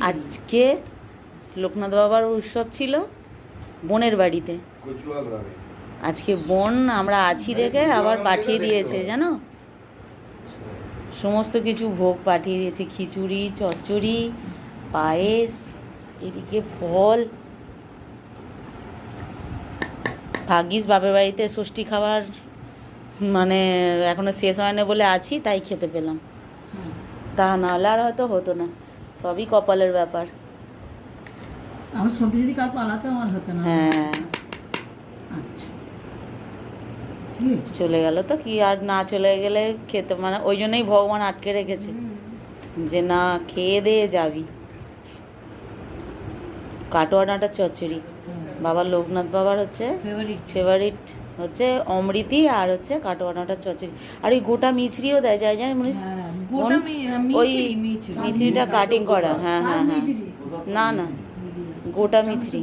আজকে লোকনাথ বাবার উৎসব ছিল বোনের বাড়িতে। আজকে বোন আমরা আছি দেখে আবার পাঠিয়ে দিয়েছে, জানো, সমস্ত কিছু ভোগ পাঠিয়ে দিয়েছে, খিচুড়ি, চচ্চড়ি, পায়েস, এদিকে ফল। ভাগ্যিস বাপের বাড়িতে ষষ্ঠী খাবার মানে এখনো শেষ হয় না বলে আছি, তাই খেতে পেলাম, তা নাহলে আর হয়তো হতো না। সবই কপালের ব্যাপার। আমার সবজি যদি কাল পালাতে আমার হতো না। হ্যাঁ, আচ্ছা চলে গেল তো কি, আর না চলে গেলে খেতে মানে ওই জন্যই ভগবান আটকে রেখেছে যে না খেয়ে দিয়ে যাবি। কাটোয়া ডাঁটার চচ্চড়ি, বাবার লোকনাথ বাবার হচ্ছে ফেভারিট হচ্ছে অমৃতি, আর হচ্ছে কাটোয়া ডাঁটার চচ্চড়ি। আর ওই গোটা মিছরিও দেয়, যায় যায় মানে ওই মিছরিটা কাটিং করা। হ্যাঁ হ্যাঁ হ্যাঁ, না না গোটা মিছরি।